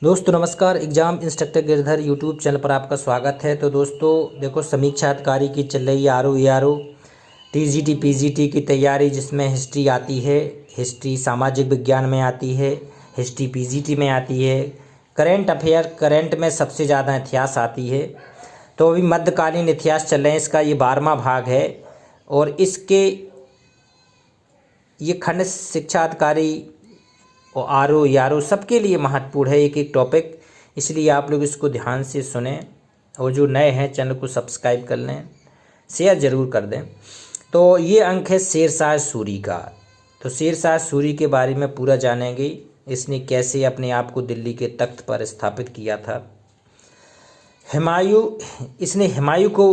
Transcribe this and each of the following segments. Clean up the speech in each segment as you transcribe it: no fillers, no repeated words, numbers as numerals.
दोस्तों नमस्कार। Exam instructor Girdhar YouTube channel पर आपका स्वागत है। तो दोस्तों देखो, समीक्षा अधिकारी की चल रही आर ओ टीजीटी पीजीटी की तैयारी, जिसमें हिस्ट्री आती है, हिस्ट्री सामाजिक विज्ञान में आती है, हिस्ट्री पीजीटी में आती है, करेंट अफेयर करंट में सबसे ज़्यादा इतिहास आती है। तो अभी मध्यकालीन इतिहास चल रहे हैं, इसका ये 12वां भाग है और इसके ये खंड शिक्षा अधिकारी और आर ओ सबके लिए महत्वपूर्ण है, एक एक टॉपिक। इसलिए आप लोग इसको ध्यान से सुने और जो नए हैं चैनल को सब्सक्राइब कर लें, शेयर ज़रूर कर दें। तो ये अंक है शेरशाह सूरी का। तो शेरशाह सूरी के बारे में पूरा जानेंगे, इसने कैसे अपने आप को दिल्ली के तख्त पर स्थापित किया था। इसने हुमायूं को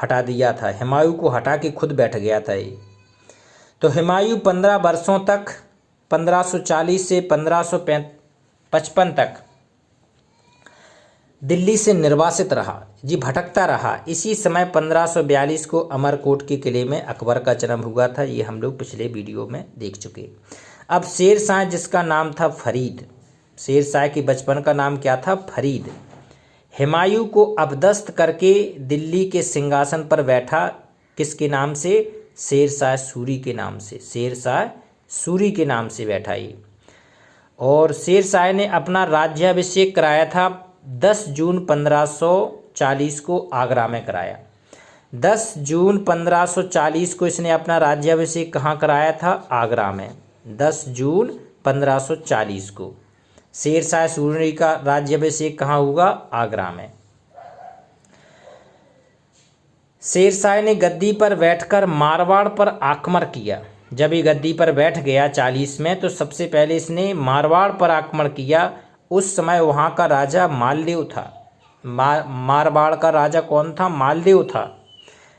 हटा दिया था, हुमायूं को हटा के खुद बैठ गया था ये। तो हुमायूं 15 वर्षों तक 1540 से 1555 तक दिल्ली से निर्वासित रहा, भटकता रहा। इसी समय 1542 को अमरकोट के किले में अकबर का जन्म हुआ था। ये हम लोग पिछले वीडियो में देख चुके। अब शेरशाह, जिसका नाम था फरीद, शेरशाह के बचपन का नाम क्या था? फरीद। हुमायूं को अपदस्थ करके दिल्ली के सिंहासन पर बैठा, किसके नाम से? शेरशाह सूरी के नाम से। शेरशाह सूरी के नाम से बैठा ये। और शेरशाह ने अपना राज्याभिषेक कराया था 10 जून 1540 को आगरा में कराया। 10 जून 1540 को इसने अपना राज्याभिषेक कहाँ कराया था? आगरा में। 10 जून 1540 को शेरशाह सूरी का राज्याभिषेक कहाँ होगा? आगरा में। शेरशाह ने गद्दी पर बैठकर मारवाड़ पर आक्रमण किया। जब ये गद्दी पर बैठ गया 40 में, तो सबसे पहले इसने मारवाड़ पर आक्रमण किया। उस समय वहाँ का राजा मालदेव था। मारवाड़ का राजा कौन था? मालदेव था।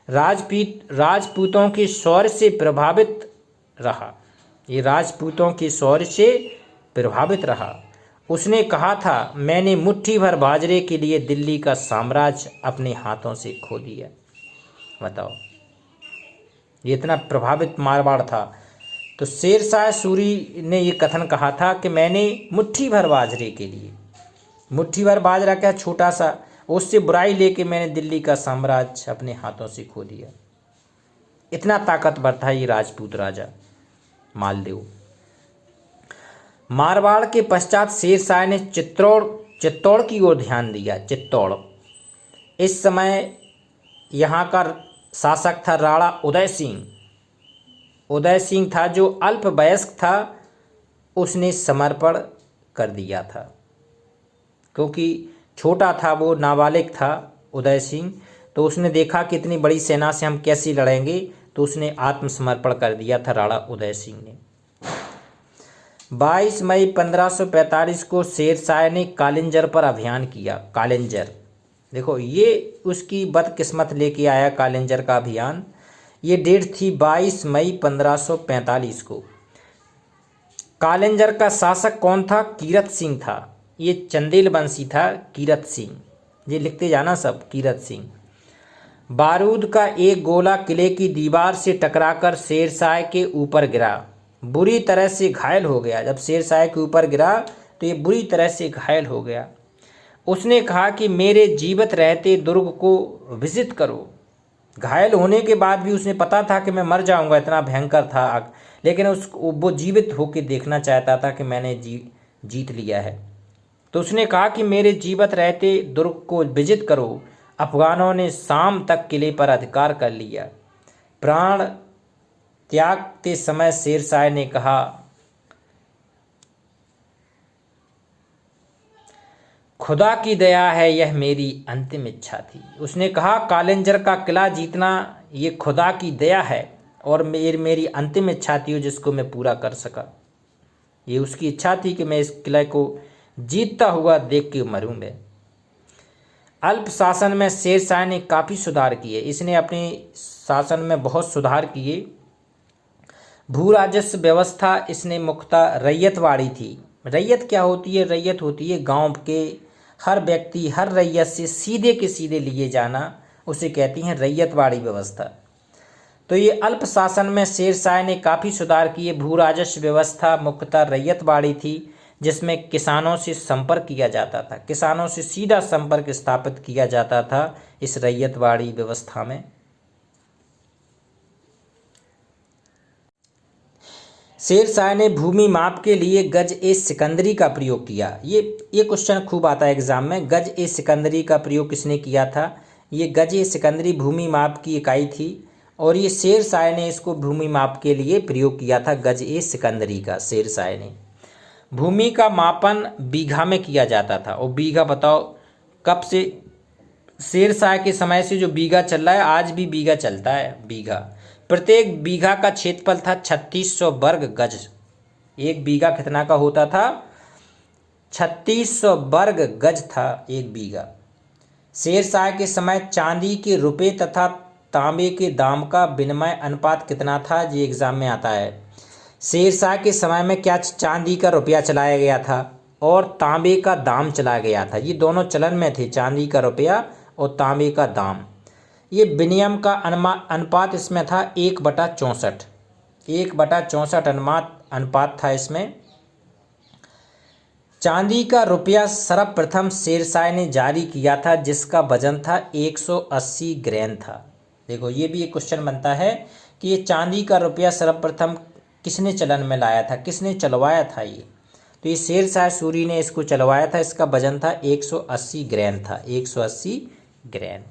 राजपूतों के शौर्य से प्रभावित रहा। ये राजपूतों के शौर्य से प्रभावित रहा। उसने कहा था, मैंने मुट्ठी भर बाजरे के लिए दिल्ली का साम्राज्य अपने हाथों से खो दिया। बताओ, ये इतना प्रभावित मारवाड़ था। तो शेरशाह सूरी ने ये कथन कहा था कि मैंने मुट्ठी भर बाजरे के लिए, मुट्ठी भर बाजरा क्या, छोटा सा, उससे बुराई लेके मैंने दिल्ली का साम्राज्य अपने हाथों से खो दिया। इतना ताकतवर था ये राजपूत राजा मालदेव। मारवाड़ के पश्चात शेरशाह ने चित्तौड़ की ओर ध्यान दिया। चित्तौड़, इस समय यहाँ का शासक था राणा उदय सिंह। उदय सिंह था जो अल्पवयस्क था, उसने समर्पण कर दिया था, क्योंकि छोटा था, वो नाबालिग था उदय सिंह। तो उसने देखा कि इतनी बड़ी सेना से हम कैसे लड़ेंगे, तो उसने आत्मसमर्पण कर दिया था राणा उदय सिंह ने। 22 मई 1545 को शेरशाह ने कालिंजर पर अभियान किया। कालिंजर, देखो ये उसकी बदकिस्मत लेके आया कालिंजर का अभियान। ये डेट थी 22 मई 1545 को। कालिंजर का शासक कौन था? कीरत सिंह था। ये चंदेल वंशी था, कीरत सिंह। ये लिखते जाना सब, कीरत सिंह। बारूद का एक गोला किले की दीवार से टकराकर शेरशाह के ऊपर गिरा, बुरी तरह से घायल हो गया। जब शेरशाह के ऊपर गिरा तो ये बुरी तरह से घायल हो गया। उसने कहा कि मेरे जीवित रहते दुर्ग को विजिट करो। घायल होने के बाद भी उसने पता था कि मैं मर जाऊंगा, इतना भयंकर था आग, लेकिन वो जीवित होकर देखना चाहता था कि मैंने जीत लिया है। तो उसने कहा कि मेरे जीवित रहते दुर्ग को विजिट करो। अफगानों ने शाम तक किले पर अधिकार कर लिया। प्राण त्यागते समय शेरशाह ने कहा, खुदा की दया है, यह मेरी अंतिम इच्छा थी। उसने कहा कालिंजर का किला जीतना ये खुदा की दया है और मेरी अंतिम इच्छा थी जिसको मैं पूरा कर सका। ये उसकी इच्छा थी कि मैं इस किले को जीतता हुआ देख के मरूं मैं। अल्प शासन में शेरशाह ने काफ़ी सुधार किए। इसने अपने शासन में बहुत सुधार किए। भू राजस्व व्यवस्था इसने मुख्यतः रैयतवाड़ी थी। रैयत क्या होती है? रैयत होती है गांव के हर व्यक्ति, हर रैयत से सीधे के सीधे लिए जाना, उसे कहती हैं रैयतवाड़ी व्यवस्था। तो ये अल्प शासन में शेरशाह ने काफ़ी सुधार किए। भू राजस्व व्यवस्था मुख्यतः रैयतवाड़ी थी। जिसमें किसानों से संपर्क किया जाता था, किसानों से सीधा संपर्क स्थापित किया जाता था इस रैयतवाड़ी व्यवस्था में। शेरशाह ने भूमि माप के लिए गज ए सिकंदरी का प्रयोग किया। ये क्वेश्चन खूब आता है एग्जाम में, गज ए सिकंदरी का प्रयोग किसने किया था? ये गज ए सिकंदरी भूमि माप की इकाई थी और ये शेरशाह ने इसको भूमि माप के लिए प्रयोग किया था, गज ए सिकंदरी का शेरशाह ने। भूमि का मापन बीघा में किया जाता था और बीघा बताओ कब से? शेरशाह के समय से जो बीघा चल रहा है, आज भी बीघा चलता है। बीघा, प्रत्येक बीघा का क्षेत्रफल था 3600 वर्ग गज। एक बीघा कितना का होता था? 3600 वर्ग गज था एक बीघा। शेरशाह के समय चांदी के रुपए तथा तांबे के दाम का विनिमय अनुपात कितना था? ये एग्जाम में आता है। शेरशाह के समय में क्या चांदी का रुपया चलाया गया था और तांबे का दाम चलाया गया था? ये दोनों चलन में थे, चांदी का रुपया और तांबे का दाम। ये विनिमय का अनुपात इसमें था 1/64। 1/64 अनुपात था इसमें। चांदी का रुपया सर्वप्रथम शेरशाह ने जारी किया था, जिसका वजन था 180 ग्राम था। देखो ये भी एक क्वेश्चन बनता है कि ये चांदी का रुपया सर्वप्रथम किसने चलन में लाया था, किसने चलवाया था? ये तो ये शेरशाह सूरी ने इसको चलवाया था। इसका वजन था 180 ग्राम था, 180 ग्राम।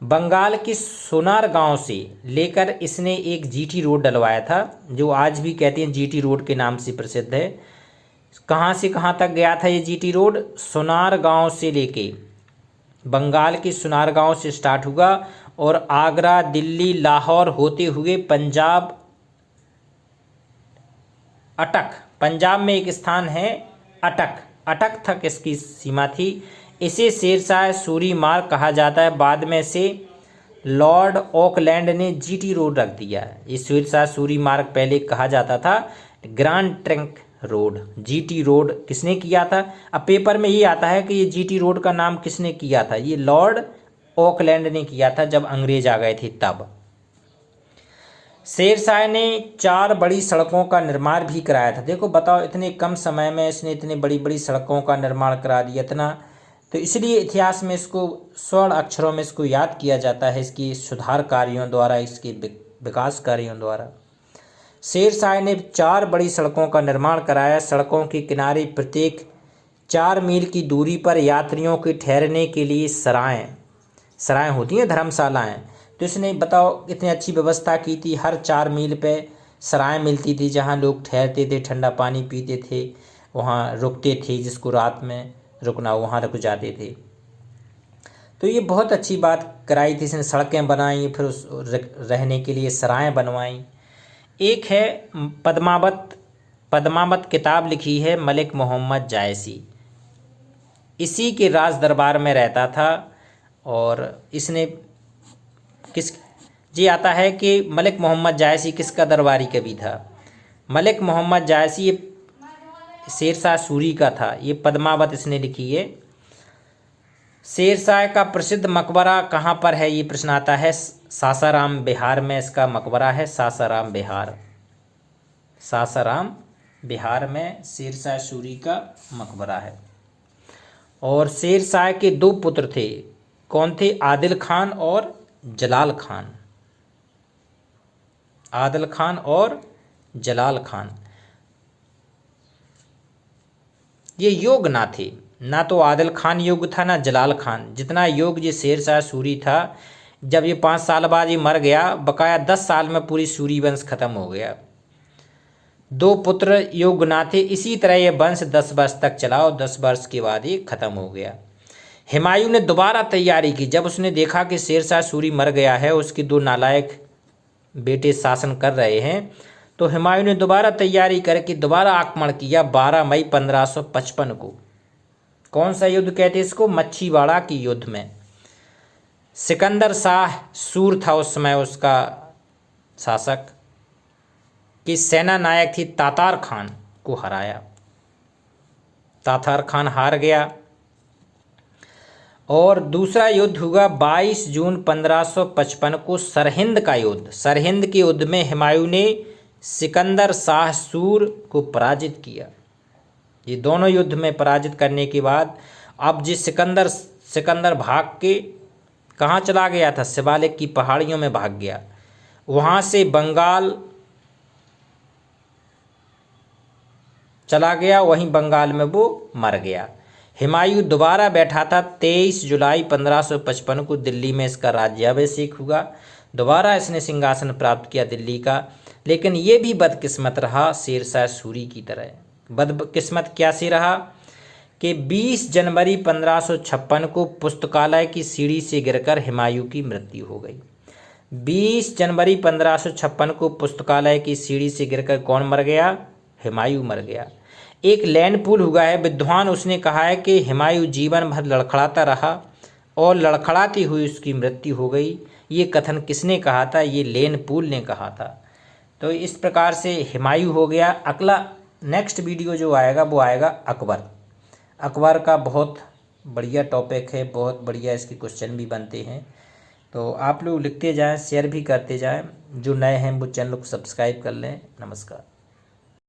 बंगाल के सोनार गांव से लेकर इसने एक जीटी रोड डलवाया था, जो आज भी कहते हैं जीटी रोड के नाम से प्रसिद्ध है। कहाँ से कहाँ तक गया था ये जीटी रोड? सोनार गांव से लेके, बंगाल के सोनार गांव से स्टार्ट हुआ और आगरा, दिल्ली, लाहौर होते हुए पंजाब अटक, पंजाब में एक स्थान है अटक, अटक तक इसकी सीमा थी। इसे शेरशाह सूरी मार्ग कहा जाता है। बाद में से लॉर्ड ऑकलैंड ने जीटी रोड रख दिया है। इस शेरशाह सूरी मार्ग पहले कहा जाता था grand trunk road. GT road किसने किया था? अब पेपर में ये आता है कि ये जीटी रोड का नाम किसने किया था? ये लॉर्ड ऑकलैंड ने किया था, जब अंग्रेज आ गए थे तब। शेरशाह ने 4 बड़ी सड़कों का निर्माण भी कराया था। देखो बताओ, इतने कम समय में इसने इतनी बड़ी बड़ी सड़कों का निर्माण करा दिया इतना, तो इसलिए इतिहास में इसको स्वर्ण अक्षरों में इसको याद किया जाता है, इसकी सुधार कार्यों द्वारा, इसके विकास कार्यों द्वारा। शेरशाह ने 4 बड़ी सड़कों का निर्माण कराया। सड़कों के किनारे प्रत्येक 4 मील की दूरी पर यात्रियों के ठहरने के लिए सराय होती हैं, धर्मशालाएं। तो इसने बताओ इतनी अच्छी व्यवस्था की थी। हर 4 मील पे सराय मिलती थी, जहां लोग ठहरते थे, ठंडा पानी पीते थे, वहां रुकते थे, जिसको रात में रुकना वहां रुक जाते थे। तो ये बहुत अच्छी बात कराई थी इसने। सड़कें बनाई, फिर उस रहने के लिए सराय बनवाई। एक है पद्मावत किताब लिखी है मलिक मोहम्मद जायसी। इसी के राज दरबार में रहता था और इसने ये आता है कि मलिक मोहम्मद जायसी किसका दरबारी कवि था? मलिक मोहम्मद जायसी ये शेरशाह सूरी का था। ये पद्मावत इसने लिखी है। शेरशाह का प्रसिद्ध मकबरा कहाँ पर है? ये प्रश्न आता है। सासाराम बिहार में इसका मकबरा है। सासाराम बिहार में शेरशाह सूरी का मकबरा है। और शेरशाह के 2 पुत्र थे। कौन थे? आदिल खान और जलाल खान। आदिल खान और जलाल खान। ये योग्य ना थे, ना तो आदिल खान योग्य था ना जलाल खान। जितना योग्य ये शेरशाह सूरी था, जब ये 5 साल बाद ये मर गया, बकाया 10 साल में पूरी सूरी वंश खत्म हो गया। 2 पुत्र योग्य ना थे, इसी तरह ये वंश 10 वर्ष तक चला और 10 वर्ष के बाद ये खत्म हो गया। हुमायूं ने दोबारा तैयारी की। जब उसने देखा कि शेरशाह सूरी मर गया है, उसके 2 नालायक बेटे शासन कर रहे हैं, तो हुमायूं ने दोबारा तैयारी करके दोबारा आक्रमण किया 12 मई 1555 को। कौन सा युद्ध कहते हैं इसको? मच्छीवाड़ा की युद्ध में। सिकंदर शाह सूर था उस समय उसका शासक, की सेना नायक थी तातार खान को हराया। तातार खान हार गया। और दूसरा युद्ध हुआ 22 जून 1555 को, सरहिंद का युद्ध। सरहिंद के युद्ध में हुमायूं ने सिकंदर शाह सूर को पराजित किया। ये दोनों युद्ध में पराजित करने के बाद अब जिस सिकंदर भाग के कहाँ चला गया था, शिवालिक की पहाड़ियों में भाग गया, वहाँ से बंगाल चला गया, वहीं बंगाल में वो मर गया। हुमायूं दोबारा बैठा था 23 जुलाई 1555 को दिल्ली में इसका राज्याभिषेक हुआ। दोबारा इसने सिंहासन प्राप्त किया दिल्ली का, लेकिन ये भी बदकिस्मत रहा शेरशाह सूरी की तरह। बदकिस्मत क्या से रहा कि 20 जनवरी 1556 को पुस्तकालय की सीढ़ी से गिरकर हुमायूं की मृत्यु हो गई। 20 जनवरी 1556 को पुस्तकालय की सीढ़ी से गिरकर कौन मर गया? हुमायूं मर गया। एक लैंड पूल हुआ है विद्वान, उसने कहा है कि हुमायूं जीवन भर लड़खड़ाता रहा और लड़खड़ाती हुई उसकी मृत्यु हो गई। ये कथन किसने कहा था? ये लैंड पूल ने कहा था। तो इस प्रकार से हुमायूं हो गया। अगला नेक्स्ट वीडियो जो आएगा वो आएगा अकबर। अकबर का बहुत बढ़िया टॉपिक है, बहुत बढ़िया इसके क्वेश्चन भी बनते हैं। तो आप लोग लिखते जाएं, शेयर भी करते जाएं। जो नए हैं वो चैनल को सब्सक्राइब कर लें। नमस्कार।